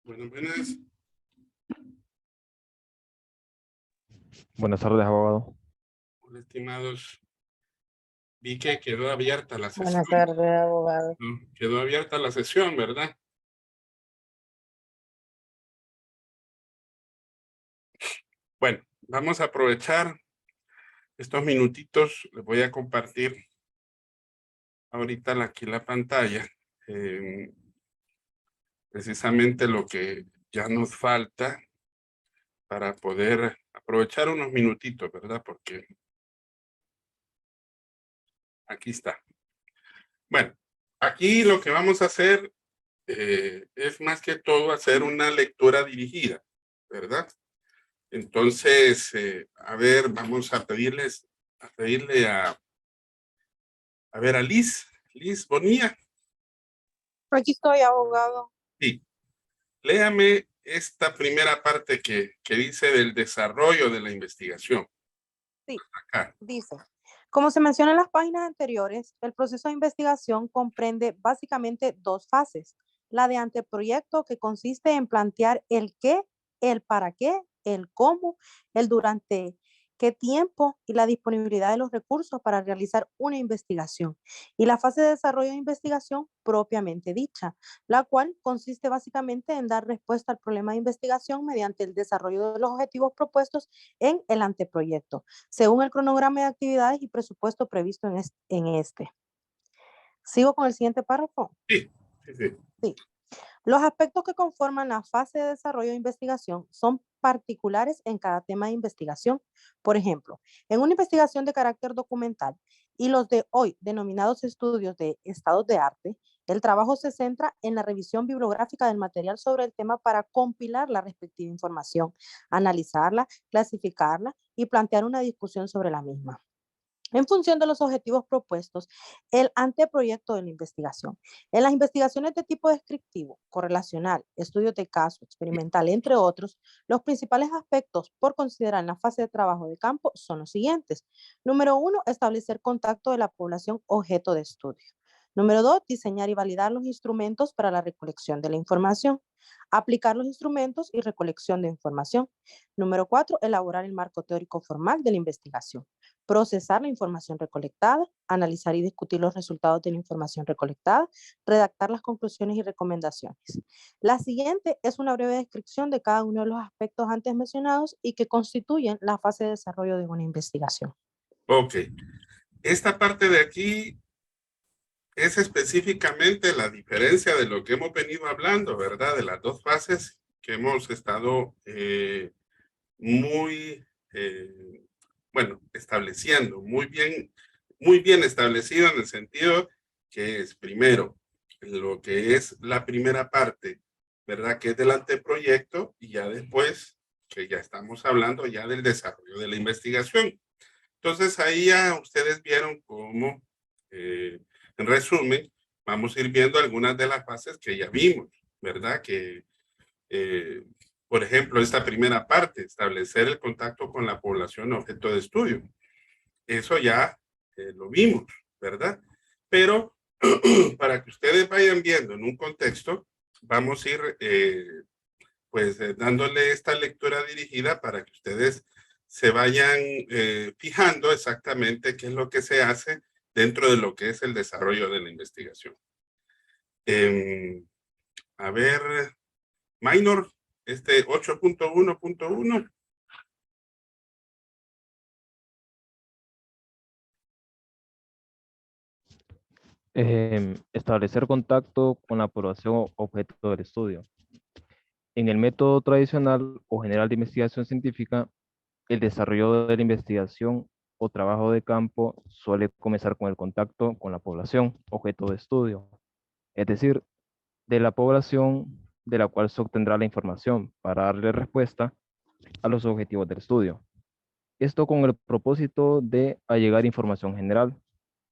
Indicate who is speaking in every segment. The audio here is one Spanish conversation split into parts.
Speaker 1: Bueno, buenas.
Speaker 2: Buenas tardes, abogado.
Speaker 1: Hola, estimados. Vi que quedó abierta la sesión.
Speaker 3: Buenas tardes, abogado.
Speaker 1: ¿No? Quedó abierta la sesión, ¿verdad? Bueno, vamos a aprovechar estos minutitos. Les voy a compartir ahorita aquí la pantalla. Precisamente lo que ya nos falta para poder aprovechar unos minutitos, ¿verdad? Porque aquí está. Bueno, aquí lo que vamos a hacer es más que todo hacer una lectura dirigida, ¿verdad? Entonces, a ver, vamos a pedirle a ver, a Liz Bonilla.
Speaker 3: Aquí estoy, abogado.
Speaker 1: Sí, léame esta primera parte que dice del desarrollo de la investigación.
Speaker 3: Sí,
Speaker 1: Acá.
Speaker 3: dice, como se menciona en las páginas anteriores, el proceso de investigación comprende básicamente dos fases. La de anteproyecto, que consiste en plantear el qué, el para qué, el cómo, el durante qué tiempo y la disponibilidad de los recursos para realizar una investigación. Y la fase de desarrollo de investigación propiamente dicha, la cual consiste básicamente en dar respuesta al problema de investigación mediante el desarrollo de los objetivos propuestos en el anteproyecto, según el cronograma de actividades y presupuesto previsto en este. ¿Sigo con el siguiente párrafo?
Speaker 1: Sí, sí, sí.
Speaker 3: Sí. Los aspectos que conforman la fase de desarrollo de investigación son particulares en cada tema de investigación. Por ejemplo, en una investigación de carácter documental y los de hoy denominados estudios de estados de arte, el trabajo se centra en la revisión bibliográfica del material sobre el tema para compilar la respectiva información, analizarla, clasificarla y plantear una discusión sobre la misma. En función de los objetivos propuestos, el anteproyecto de la investigación. En las investigaciones de tipo descriptivo, correlacional, estudios de caso, experimental, entre otros, los principales aspectos por considerar en la fase de trabajo de campo son los siguientes. Número 1, establecer contacto de la población objeto de estudio. Número 2, diseñar y validar los instrumentos para la recolección de la información. Aplicar los instrumentos y recolección de información. Número 4, elaborar el marco teórico formal de la investigación. Procesar la información recolectada, analizar y discutir los resultados de la información recolectada, redactar las conclusiones y recomendaciones. La siguiente es una breve descripción de cada uno de los aspectos antes mencionados y que constituyen la fase de desarrollo de una investigación.
Speaker 1: Ok. Esta parte de aquí es específicamente la diferencia de lo que hemos venido hablando, ¿verdad? De las dos fases que hemos estado estableciendo, muy bien establecido en el sentido que es primero lo que es la primera parte, ¿verdad? Que es del anteproyecto y ya después que ya estamos hablando ya del desarrollo de la investigación. Entonces ahí ya ustedes vieron cómo, en resumen, vamos a ir viendo algunas de las fases que ya vimos, ¿verdad? Que por ejemplo, esta primera parte, establecer el contacto con la población objeto de estudio. Eso ya lo vimos, ¿verdad? Pero para que ustedes vayan viendo en un contexto, vamos a ir dándole esta lectura dirigida para que ustedes se vayan fijando exactamente qué es lo que se hace dentro de lo que es el desarrollo de la investigación. A ver, Minor, 8.1.1.
Speaker 2: Establecer contacto con la población objeto del estudio. En el método tradicional o general de investigación científica, el desarrollo de la investigación o trabajo de campo suele comenzar con el contacto con la población objeto de estudio, es decir, de la población de la cual se obtendrá la información para darle respuesta a los objetivos del estudio. Esto con el propósito de allegar información general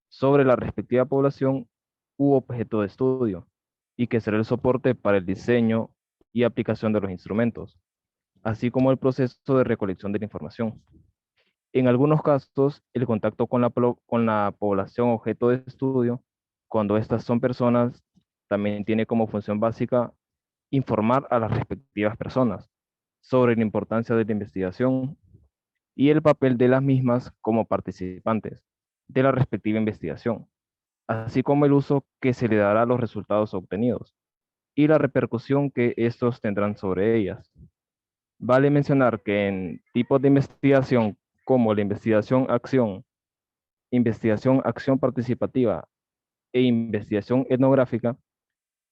Speaker 2: sobre la respectiva población u objeto de estudio y que será el soporte para el diseño y aplicación de los instrumentos, así como el proceso de recolección de la información. En algunos casos, el contacto con la población objeto de estudio, cuando estas son personas, también tiene como función básica informar a las respectivas personas sobre la importancia de la investigación y el papel de las mismas como participantes de la respectiva investigación, así como el uso que se le dará a los resultados obtenidos y la repercusión que estos tendrán sobre ellas. Vale mencionar que en tipos de investigación como la investigación acción participativa e investigación etnográfica,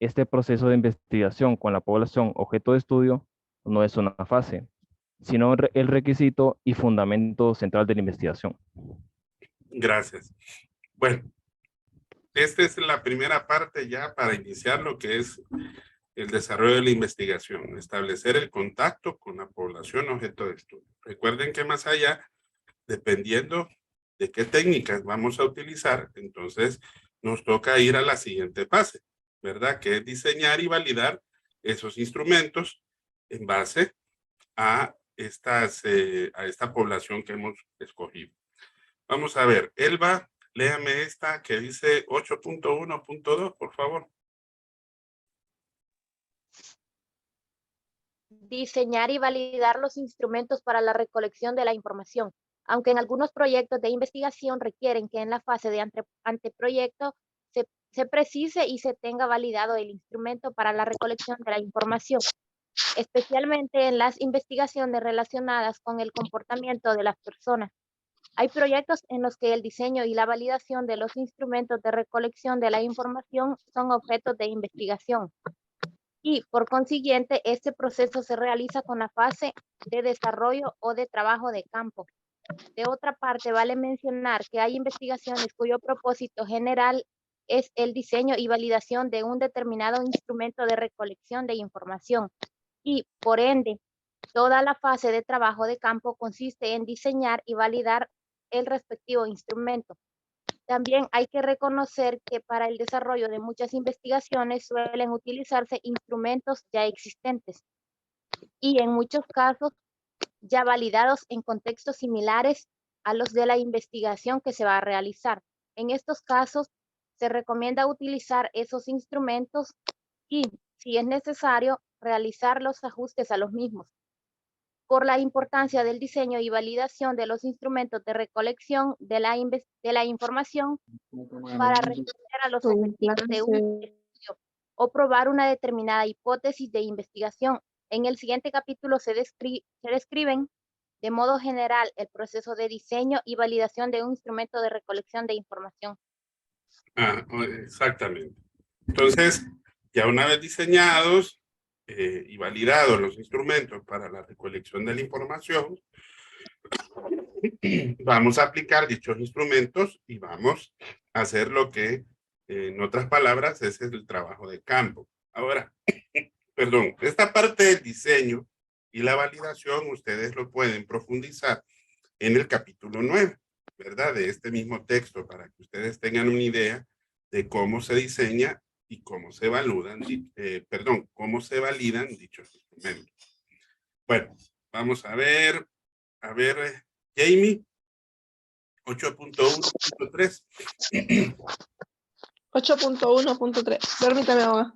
Speaker 2: este proceso de investigación con la población objeto de estudio no es una fase, sino el requisito y fundamento central de la investigación.
Speaker 1: Gracias. Bueno, esta es la primera parte ya para iniciar lo que es el desarrollo de la investigación, establecer el contacto con la población objeto de estudio. Recuerden que más allá, dependiendo de qué técnicas vamos a utilizar, entonces nos toca ir a la siguiente fase, ¿verdad? Que es diseñar y validar esos instrumentos en base a esta población que hemos escogido. Vamos a ver, Elba, léame esta que dice 8.1.2, por favor.
Speaker 4: Diseñar y validar los instrumentos para la recolección de la información. Aunque en algunos proyectos de investigación requieren que en la fase de anteproyecto se precise y se tenga validado el instrumento para la recolección de la información, especialmente en las investigaciones relacionadas con el comportamiento de las personas. Hay proyectos en los que el diseño y la validación de los instrumentos de recolección de la información son objetos de investigación. Y por consiguiente, este proceso se realiza con la fase de desarrollo o de trabajo de campo. De otra parte, vale mencionar que hay investigaciones cuyo propósito general es el diseño y validación de un determinado instrumento de recolección de información. Y por ende, toda la fase de trabajo de campo consiste en diseñar y validar el respectivo instrumento. También hay que reconocer que para el desarrollo de muchas investigaciones suelen utilizarse instrumentos ya existentes y en muchos casos ya validados en contextos similares a los de la investigación que se va a realizar. En estos casos, se recomienda utilizar esos instrumentos y, si es necesario, realizar los ajustes a los mismos. Por la importancia del diseño y validación de los instrumentos de recolección de la información para responder a los objetivos de un estudio o probar una determinada hipótesis de investigación. En el siguiente capítulo se describen de modo general el proceso de diseño y validación de un instrumento de recolección de información.
Speaker 1: Exactamente. Entonces, ya una vez diseñados y validados los instrumentos para la recolección de la información, vamos a aplicar dichos instrumentos y vamos a hacer lo que, en otras palabras, ese es el trabajo de campo. Ahora, perdón, esta parte del diseño y la validación, ustedes lo pueden profundizar en el capítulo 9, ¿verdad? De este mismo texto, para que ustedes tengan una idea de cómo se diseña y cómo se validan, cómo se validan dichos instrumentos. Bueno, vamos a ver, Jamie, 8.1.3.
Speaker 5: 8.1.3. Permítame ahora.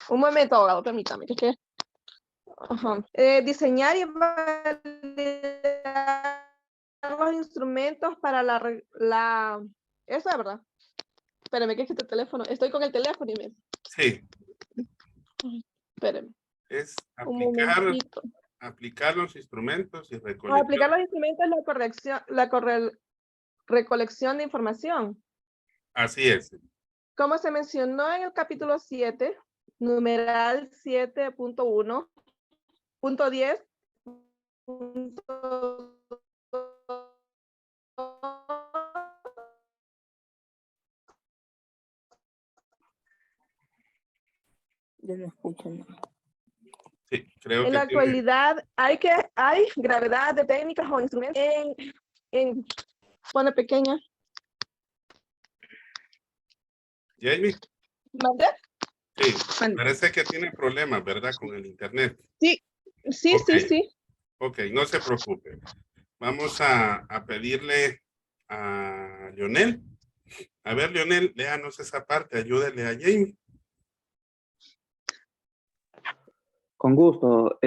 Speaker 5: Un momento, abogado, permítame. Que... diseñar y validar los instrumentos para la... Eso es verdad. Espérame, que es este teléfono. Estoy con el teléfono y me...
Speaker 1: Sí.
Speaker 5: Espérame.
Speaker 1: Es aplicar los instrumentos y recolección.
Speaker 5: Aplicar los instrumentos es la recolección de información.
Speaker 1: Así es.
Speaker 5: Como se mencionó en el capítulo 7, numeral 7.1, punto 10,
Speaker 3: Yo no escucho nada.
Speaker 1: Sí, creo
Speaker 5: en la actualidad hay gravedad de técnicas o instrumentos en pone pequeña.
Speaker 1: Jamie.
Speaker 5: ¿Mandé?
Speaker 1: Sí, parece que tiene problemas, ¿verdad? Con el internet.
Speaker 5: Sí.
Speaker 1: Ok, no se preocupe. vamos a pedirle a Leonel. A ver, Leonel, léanos esa parte, ayúdele a Jamie.
Speaker 6: Con gusto.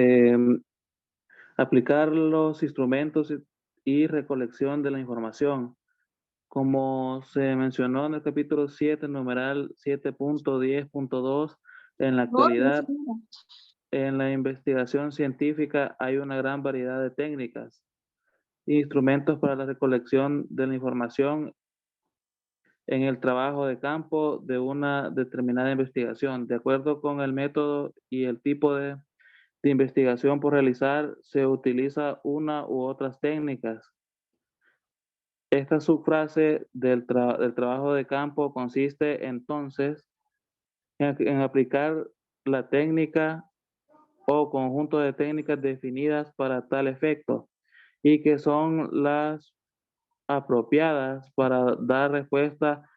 Speaker 6: Aplicar los instrumentos y recolección de la información. Como se mencionó en el capítulo 7, numeral 7.10.2, en la actualidad, en la investigación científica hay una gran variedad de técnicas, instrumentos para la recolección de la información en el trabajo de campo de una determinada investigación. De acuerdo con el método y el tipo de investigación por realizar, se utiliza una u otras técnicas. Esta subfrase del trabajo de campo consiste entonces en aplicar la técnica o conjunto de técnicas definidas para tal efecto y que son las apropiadas para dar respuesta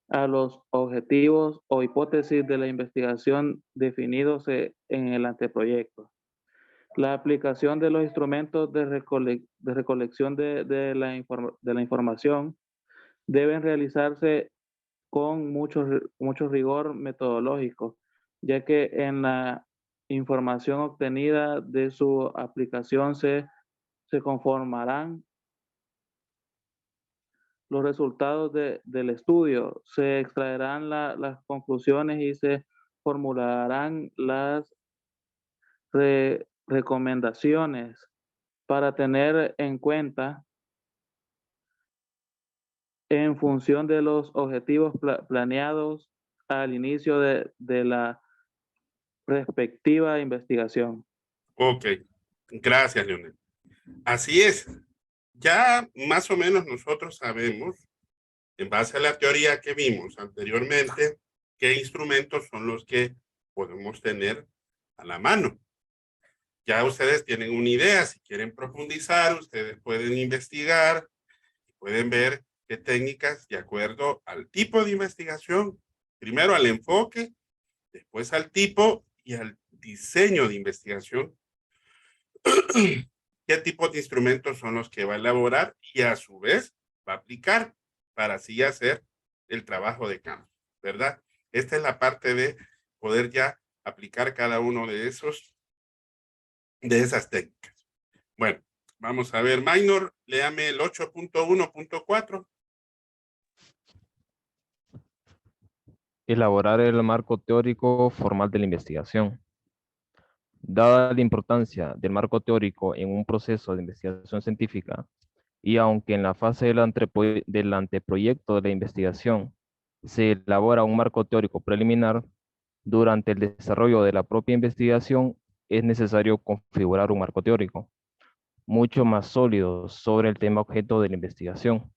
Speaker 6: a los objetivos o hipótesis de la investigación definidos en el anteproyecto. La aplicación de los instrumentos de recolección de la información deben realizarse con mucho rigor metodológico, ya que en la información obtenida de su aplicación se conformarán los resultados del estudio, se extraerán las conclusiones y se formularán las recomendaciones para tener en cuenta en función de los objetivos planeados al inicio de la respectiva investigación.
Speaker 1: Ok, gracias, Leonel. Así es. Ya más o menos nosotros sabemos, en base a la teoría que vimos anteriormente, qué instrumentos son los que podemos tener a la mano. Ya ustedes tienen una idea, si quieren profundizar, ustedes pueden investigar, pueden ver qué técnicas, de acuerdo al tipo de investigación, primero al enfoque, después al tipo y al diseño de investigación, qué tipo de instrumentos son los que va a elaborar y a su vez va a aplicar para así hacer el trabajo de campo, ¿verdad? Esta es la parte de poder ya aplicar cada uno de esas técnicas. Bueno, vamos a ver, Minor, léame el 8.1.4.
Speaker 2: Elaborar el marco teórico formal de la investigación. Dada la importancia del marco teórico en un proceso de investigación científica, y aunque en la fase del anteproyecto de la investigación se elabora un marco teórico preliminar, durante el desarrollo de la propia investigación es necesario configurar un marco teórico mucho más sólido sobre el tema objeto de la investigación,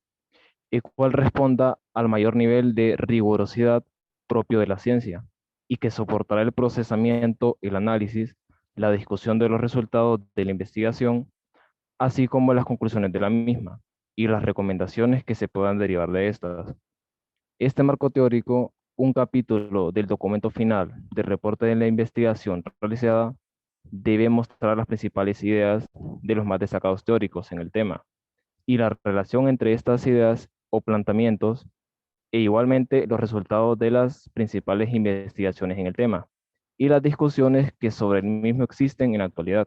Speaker 2: el cual responda al mayor nivel de rigurosidad propio de la ciencia y que soportará el procesamiento, el análisis, la discusión de los resultados de la investigación, así como las conclusiones de la misma y las recomendaciones que se puedan derivar de estas. Este marco teórico, un capítulo del documento final del reporte de la investigación realizada, debe mostrar las principales ideas de los más destacados teóricos en el tema y la relación entre estas ideas o planteamientos e igualmente los resultados de las principales investigaciones en el tema y las discusiones que sobre el mismo existen en la actualidad.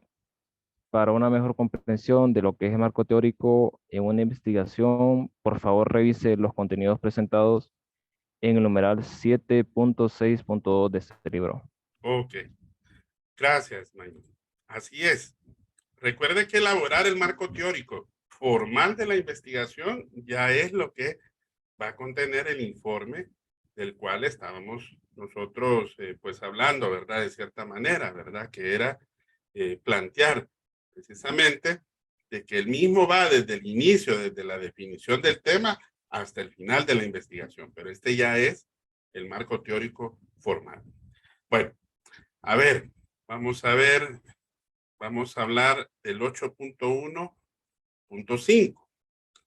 Speaker 2: Para una mejor comprensión de lo que es el marco teórico en una investigación, por favor revise los contenidos presentados en el numeral 7.6.2 de este libro.
Speaker 1: Ok, gracias, Minor. Así es. Recuerde que elaborar el marco teórico formal de la investigación ya es lo que va a contener el informe del cual estábamos nosotros pues hablando, ¿verdad? De cierta manera, ¿verdad? Que era plantear precisamente de que el mismo va desde el inicio, desde la definición del tema hasta el final de la investigación, pero este ya es el marco teórico formal. Bueno, a ver, vamos a ver, vamos a hablar del 8.1.5.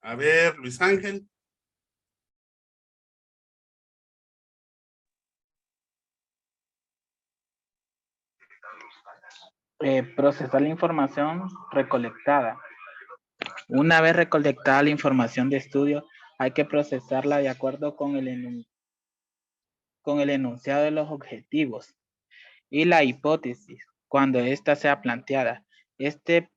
Speaker 1: A ver, Luis Ángel.
Speaker 7: Procesar la información recolectada. Una vez recolectada la información de estudio, hay que procesarla de acuerdo con el enunciado de los objetivos y la hipótesis cuando ésta sea planteada. Este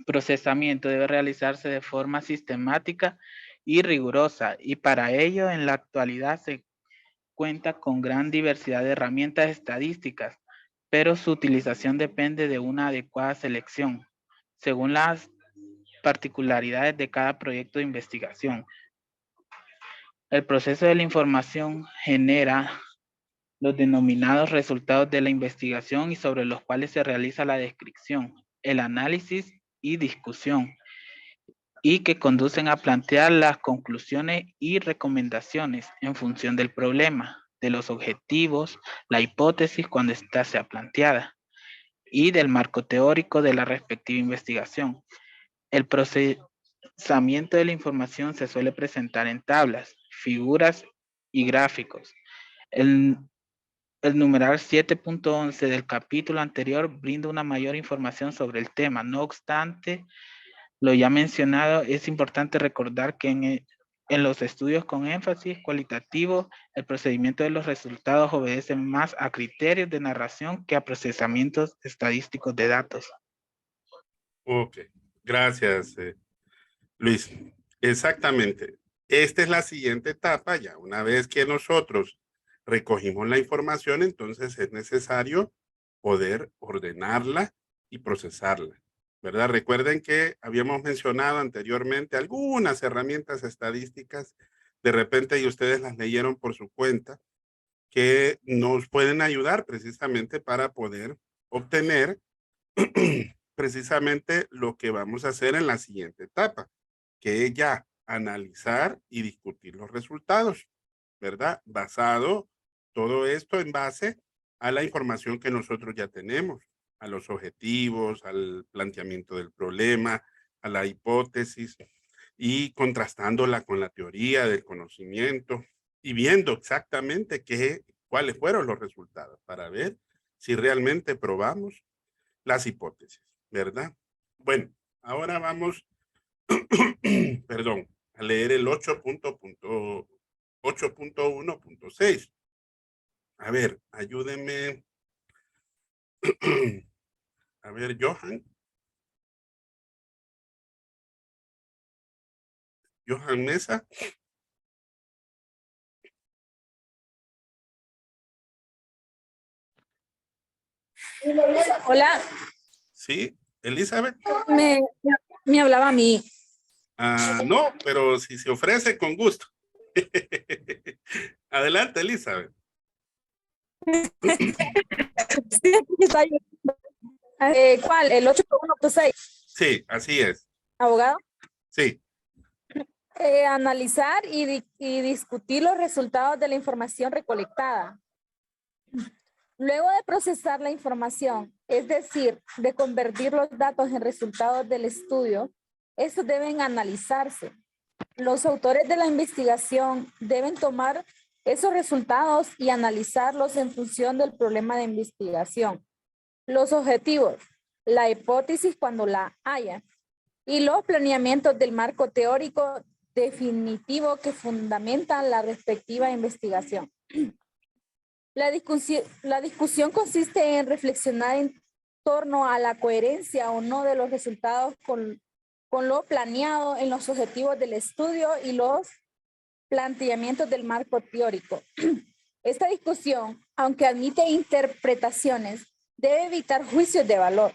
Speaker 7: procesamiento debe realizarse de forma sistemática y rigurosa, y para ello en la actualidad se cuenta con gran diversidad de herramientas estadísticas, pero su utilización depende de una adecuada selección, según las particularidades de cada proyecto de investigación. El proceso de la información genera los denominados resultados de la investigación y sobre los cuales se realiza la descripción, el análisis y discusión, y que conducen a plantear las conclusiones y recomendaciones en función del problema, de los objetivos, la hipótesis cuando ésta sea planteada, y del marco teórico de la respectiva investigación. El procesamiento de la información se suele presentar en tablas, figuras y gráficos. El numeral 7.11 del capítulo anterior brinda una mayor información sobre el tema. No obstante, lo ya mencionado, es importante recordar que en los estudios con énfasis cualitativo, el procedimiento de los resultados obedece más a criterios de narración que a procesamientos estadísticos de datos.
Speaker 1: Ok, gracias, Luis. Exactamente. Esta es la siguiente etapa. Ya una vez que nosotros recogimos la información, entonces es necesario poder ordenarla y procesarla, ¿verdad? Recuerden que habíamos mencionado anteriormente algunas herramientas estadísticas, de repente y ustedes las leyeron por su cuenta, que nos pueden ayudar precisamente para poder obtener precisamente lo que vamos a hacer en la siguiente etapa, que es ya analizar y discutir los resultados, ¿verdad? Basado todo esto en base a la información que nosotros ya tenemos, a los objetivos, al planteamiento del problema, a la hipótesis y contrastándola con la teoría del conocimiento y viendo exactamente cuáles fueron los resultados para ver si realmente probamos las hipótesis, ¿verdad? Bueno, ahora vamos, perdón, a leer el 8.1.6. A ver, ayúdenme. A ver, Johan. Johan Mesa.
Speaker 8: Hola,
Speaker 1: Sí, Elizabeth.
Speaker 8: me hablaba a mí.
Speaker 1: No, pero si se ofrece, con gusto. Adelante, Elizabeth.
Speaker 8: ¿Cuál? ¿El 8.1.6?
Speaker 1: Sí, así es.
Speaker 8: Abogado.
Speaker 1: Sí.
Speaker 8: Analizar y discutir los resultados de la información recolectada. Luego de procesar la información, es decir, de convertir los datos en resultados del estudio, estos deben analizarse. Los autores de la investigación deben tomar esos resultados y analizarlos en función del problema de investigación. Los objetivos, la hipótesis cuando la haya, y los planeamientos del marco teórico definitivo que fundamentan la respectiva investigación. La discusión consiste en reflexionar en torno a la coherencia o no de los resultados con lo planeado en los objetivos del estudio y los planteamientos del marco teórico. Esta discusión, aunque admite interpretaciones, debe evitar juicios de valor.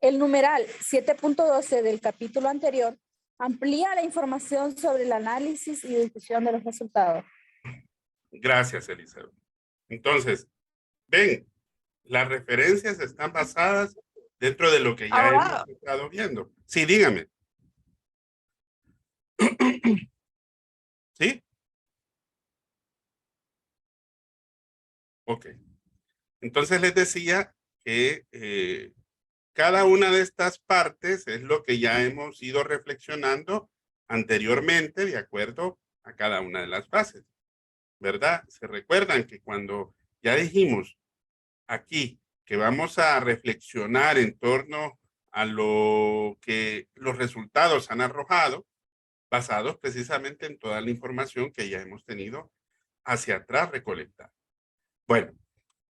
Speaker 8: El numeral 7.12 del capítulo anterior amplía la información sobre el análisis y discusión de los resultados.
Speaker 1: Gracias, Elizabeth. Entonces, ven, las referencias están basadas dentro de lo que ya hemos estado viendo. Sí, dígame. ¿Sí? Ok. Entonces les decía que cada una de estas partes es lo que ya hemos ido reflexionando anteriormente de acuerdo a cada una de las fases, ¿verdad? Se recuerdan que cuando ya dijimos aquí que vamos a reflexionar en torno a lo que los resultados han arrojado, basados precisamente en toda la información que ya hemos tenido hacia atrás recolectada. Bueno,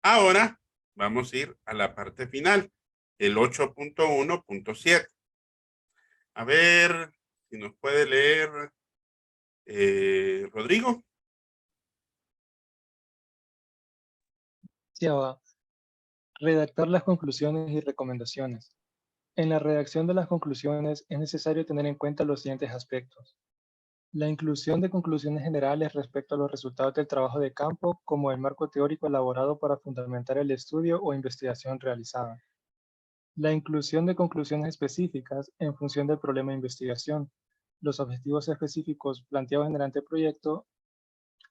Speaker 1: ahora vamos a ir a la parte final, el 8.1.7. A ver si nos puede leer Rodrigo.
Speaker 9: Sí, abogado. Redactar las conclusiones y recomendaciones. En la redacción de las conclusiones es necesario tener en cuenta los siguientes aspectos. La inclusión de conclusiones generales respecto a los resultados del trabajo de campo como el marco teórico elaborado para fundamentar el estudio o investigación realizada. La inclusión de conclusiones específicas en función del problema de investigación, los objetivos específicos planteados en el anteproyecto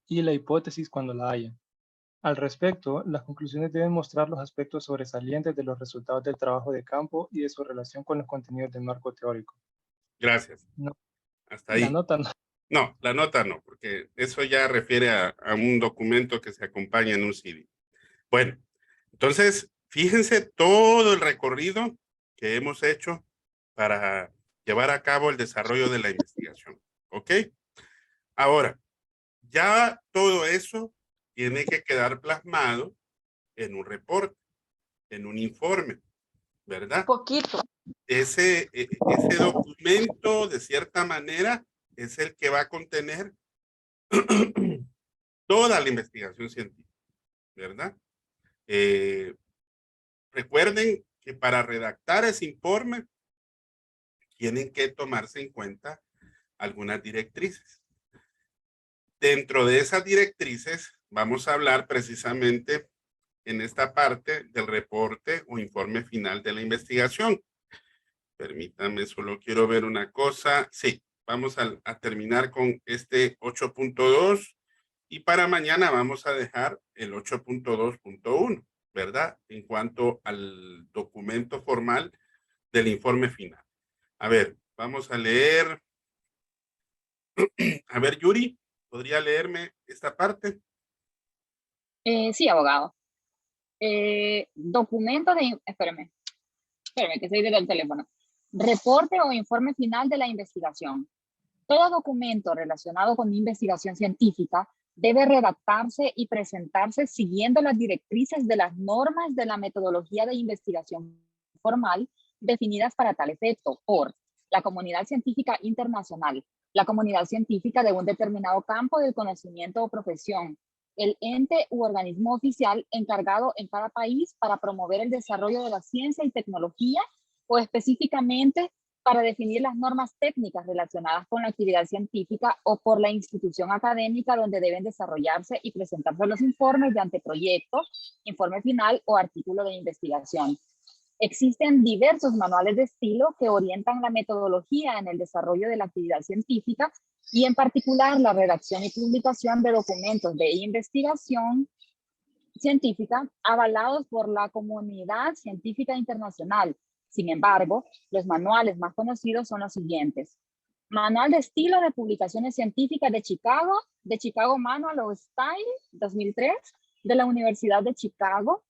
Speaker 9: y la hipótesis cuando la haya. Al respecto, las conclusiones deben mostrar los aspectos sobresalientes de los resultados del trabajo de campo y de su relación con los contenidos del marco teórico.
Speaker 1: Gracias.
Speaker 9: No,
Speaker 1: hasta ahí.
Speaker 9: La nota no.
Speaker 1: No, la nota no, porque eso ya refiere a un documento que se acompaña en un CD. Bueno, entonces, fíjense todo el recorrido que hemos hecho para llevar a cabo el desarrollo de la investigación. ¿Ok? Ahora, ya todo eso tiene que quedar plasmado en un reporte, en un informe, ¿verdad?
Speaker 5: Poquito.
Speaker 1: Ese documento, de cierta manera, es el que va a contener toda la investigación científica, ¿verdad? Recuerden que para redactar ese informe tienen que tomarse en cuenta algunas directrices. Dentro de esas directrices vamos a hablar precisamente en esta parte del reporte o informe final de la investigación. Permítanme, solo quiero ver una cosa. Sí, vamos a terminar con este 8.2 y para mañana vamos a dejar el 8.2.1, ¿verdad? En cuanto al documento formal del informe final. A ver, vamos a leer. A ver, Yuri, ¿podría leerme esta parte?
Speaker 10: Sí, abogado. Documento de... Espérame, que estoy desde el teléfono. Reporte o informe final de la investigación. Todo documento relacionado con investigación científica debe redactarse y presentarse siguiendo las directrices de las normas de la metodología de investigación formal definidas para tal efecto por la comunidad científica internacional, la comunidad científica de un determinado campo del conocimiento o profesión, el ente u organismo oficial encargado en cada país para promover el desarrollo de la ciencia y tecnología o específicamente para definir las normas técnicas relacionadas con la actividad científica o por la institución académica donde deben desarrollarse y presentarse los informes de anteproyecto, informe final o artículo de investigación. Existen diversos manuales de estilo que orientan la metodología en el desarrollo de la actividad científica y en particular la redacción y publicación de documentos de investigación científica avalados por la comunidad científica internacional. Sin embargo, los manuales más conocidos son los siguientes. Manual de estilo de publicaciones científicas de Chicago Manual of Style 2003, de la Universidad de Chicago.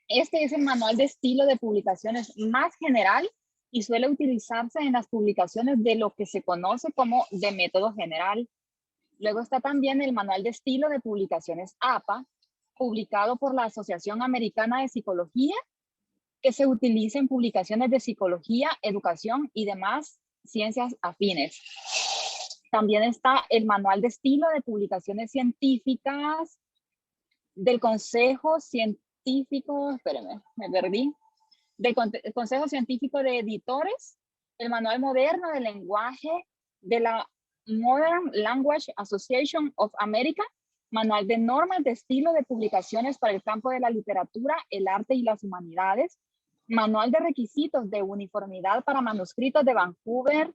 Speaker 10: Este es el manual de estilo de publicaciones más general y suele utilizarse en las publicaciones de lo que se conoce como de método general. Luego está también el manual de estilo de publicaciones APA, publicado por la Asociación Americana de Psicología, que se utiliza en publicaciones de psicología, educación y demás ciencias afines. También está el manual de estilo de publicaciones científicas del Consejo Científico, espérenme, me perdí, del Consejo Científico de Editores, el manual moderno de lenguaje de la Modern Language Association of America, manual de normas de estilo de publicaciones para el campo de la literatura, el arte y las humanidades, manual de requisitos de uniformidad para manuscritos de Vancouver,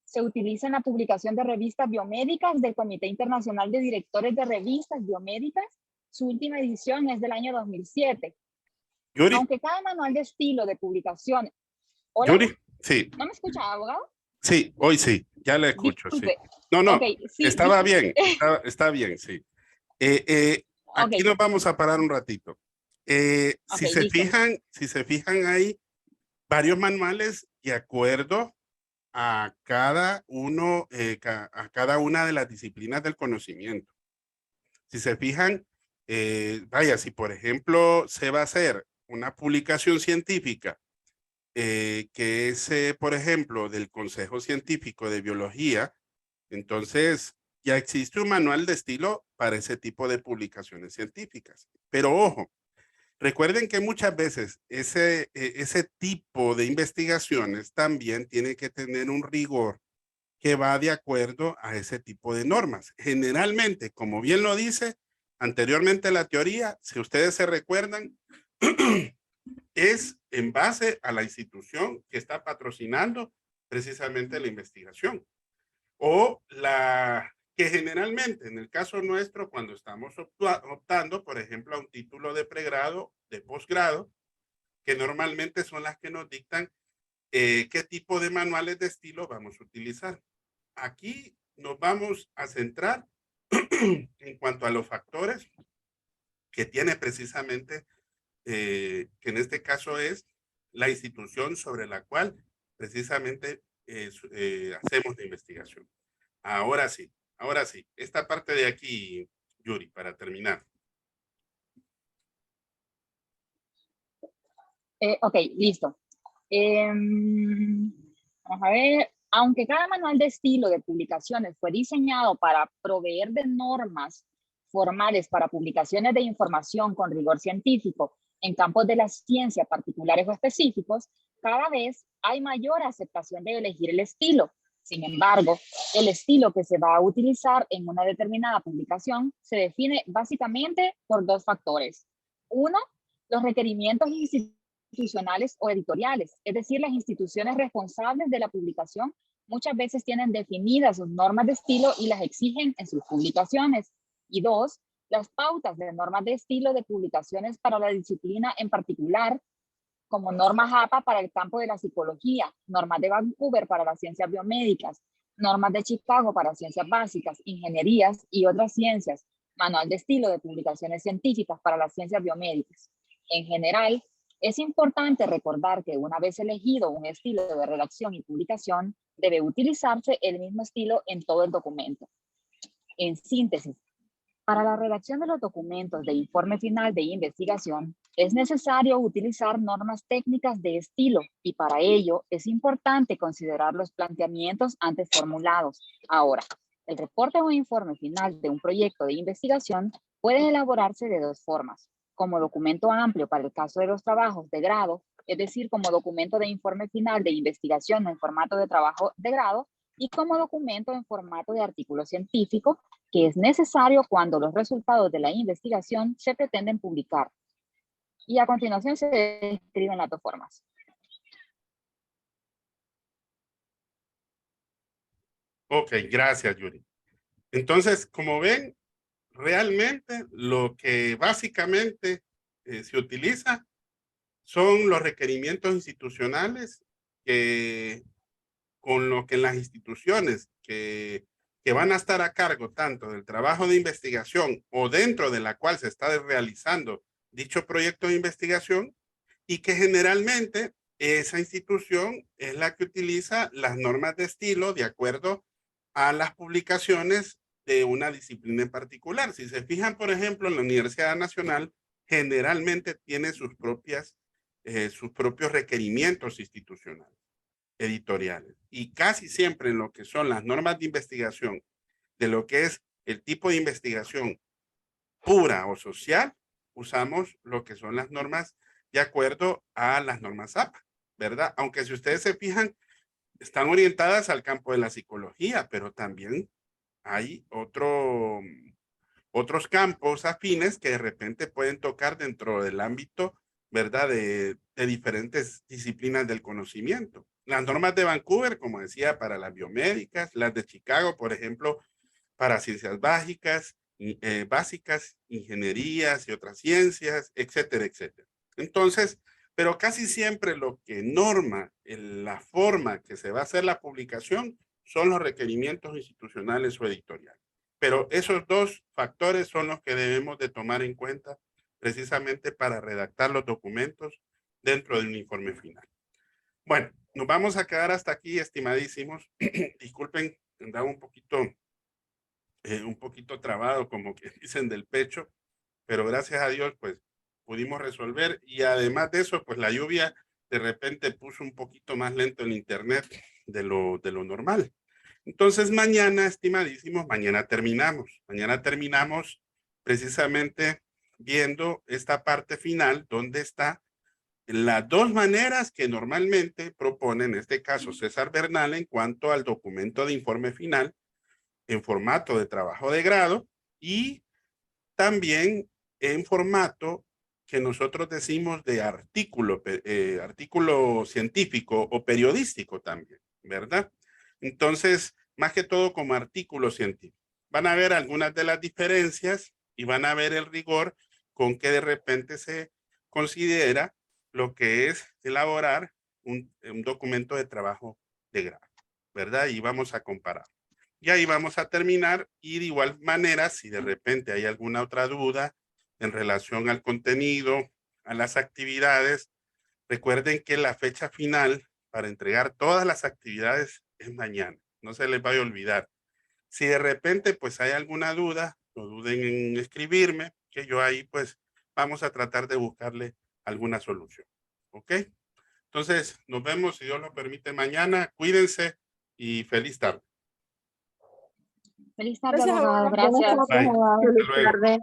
Speaker 10: se utiliza en la publicación de revistas biomédicas del Comité Internacional de Directores de Revistas Biomédicas. Su última edición es del año 2007.
Speaker 1: Yuri.
Speaker 10: Aunque cada manual de estilo de publicación... ¿Hola?
Speaker 1: Yuri, sí.
Speaker 10: ¿No me escucha, abogado?
Speaker 1: Sí, hoy sí, ya le escucho.
Speaker 10: Disculpe.
Speaker 1: Sí. No,
Speaker 10: Okay, sí,
Speaker 1: estaba bien, está bien, sí. Aquí nos vamos a parar un ratito. Si se fijan ahí, varios manuales de acuerdo a cada uno, a cada una de las disciplinas del conocimiento. Si se fijan, vaya, si por ejemplo se va a hacer una publicación científica que es, por ejemplo, del Consejo Científico de Biología, entonces ya existe un manual de estilo para ese tipo de publicaciones científicas. Pero ojo, recuerden que muchas veces ese tipo de investigaciones también tiene que tener un rigor que va de acuerdo a ese tipo de normas. Generalmente, como bien lo dice anteriormente la teoría, si ustedes se recuerdan, es en base a la institución que está patrocinando precisamente la investigación. O la que generalmente, en el caso nuestro, cuando estamos optando, por ejemplo, a un título de pregrado, de posgrado, que normalmente son las que nos dictan qué tipo de manuales de estilo vamos a utilizar. Aquí nos vamos a centrar en cuanto a los factores que tiene precisamente, que en este caso es la institución sobre la cual precisamente hacemos la investigación. Ahora sí, esta parte de aquí, Yuri, para terminar.
Speaker 10: Ok, listo. Vamos a ver. Aunque cada manual de estilo de publicaciones fue diseñado para proveer de normas formales para publicaciones de información con rigor científico en campos de la ciencia particulares o específicos, cada vez hay mayor aceptación de elegir el estilo. Sin embargo, el estilo que se va a utilizar en una determinada publicación se define básicamente por dos factores. Uno, los requerimientos institucionales o editoriales, es decir, las instituciones responsables de la publicación muchas veces tienen definidas sus normas de estilo y las exigen en sus publicaciones. Y dos, las pautas de normas de estilo de publicaciones para la disciplina en particular, como normas APA para el campo de la psicología, normas de Vancouver para las ciencias biomédicas, normas de Chicago para ciencias básicas, ingenierías y otras ciencias, manual de estilo de publicaciones científicas para las ciencias biomédicas. En general, es importante recordar que una vez elegido un estilo de redacción y publicación, debe utilizarse el mismo estilo en todo el documento. En síntesis, para la redacción de los documentos de informe final de investigación, es necesario utilizar normas técnicas de estilo y para ello es importante considerar los planteamientos antes formulados. Ahora, el reporte o informe final de un proyecto de investigación puede elaborarse de dos formas: como documento amplio para el caso de los trabajos de grado, es decir, como documento de informe final de investigación en formato de trabajo de grado, y como documento en formato de artículo científico, que es necesario cuando los resultados de la investigación se pretenden publicar. Y a continuación se describen las dos formas.
Speaker 1: Ok, gracias, Yuri. Entonces, como ven, realmente lo que básicamente se utiliza son los requerimientos institucionales que, con lo que las instituciones que van a estar a cargo tanto del trabajo de investigación o dentro de la cual se está realizando dicho proyecto de investigación, y que generalmente esa institución es la que utiliza las normas de estilo de acuerdo a las publicaciones de una disciplina en particular. Si se fijan, por ejemplo, en la Universidad Nacional, generalmente tiene sus propios requerimientos institucionales, editoriales. Y casi siempre en lo que son las normas de investigación, de lo que es el tipo de investigación pura o social, usamos lo que son las normas de acuerdo a las normas APA, ¿verdad? Aunque si ustedes se fijan, están orientadas al campo de la psicología, pero también hay otros campos afines que de repente pueden tocar dentro del ámbito, ¿verdad? De diferentes disciplinas del conocimiento. Las normas de Vancouver, como decía, para las biomédicas, las de Chicago, por ejemplo, para ciencias básicas, ingenierías y otras ciencias, etcétera, etcétera. Entonces, pero casi siempre lo que norma la forma que se va a hacer la publicación son los requerimientos institucionales o editoriales. Pero esos dos factores son los que debemos de tomar en cuenta precisamente para redactar los documentos dentro de un informe final. Bueno, nos vamos a quedar hasta aquí, estimadísimos. Disculpen, andaba un poquito trabado, como que dicen, del pecho, pero gracias a Dios, pues, pudimos resolver. Y además de eso, pues, la lluvia de repente puso un poquito más lento el internet de lo normal. Entonces, mañana, estimadísimos, mañana terminamos. Mañana terminamos precisamente viendo esta parte final, donde está las dos maneras que normalmente propone, en este caso, César Bernal, en cuanto al documento de informe final en formato de trabajo de grado y también en formato que nosotros decimos de artículo científico o periodístico también, ¿verdad? Entonces, más que todo como artículo científico. Van a ver algunas de las diferencias y van a ver el rigor con que de repente se considera lo que es elaborar un documento de trabajo de grado, ¿verdad? Y vamos a comparar. Y ahí vamos a terminar, y de igual manera, si de repente hay alguna otra duda en relación al contenido, a las actividades, recuerden que la fecha final para entregar todas las actividades es mañana. No se les vaya a olvidar. Si de repente pues hay alguna duda, no duden en escribirme, que yo ahí pues vamos a tratar de buscarle alguna solución. ¿Ok? Entonces, nos vemos, si Dios lo permite, mañana. Cuídense y feliz tarde.
Speaker 10: Feliz tarde,
Speaker 5: Gracias,
Speaker 10: abogado.
Speaker 5: abogado.
Speaker 10: Gracias.
Speaker 1: Bye. Hasta
Speaker 5: Feliz
Speaker 1: luego.
Speaker 5: tarde.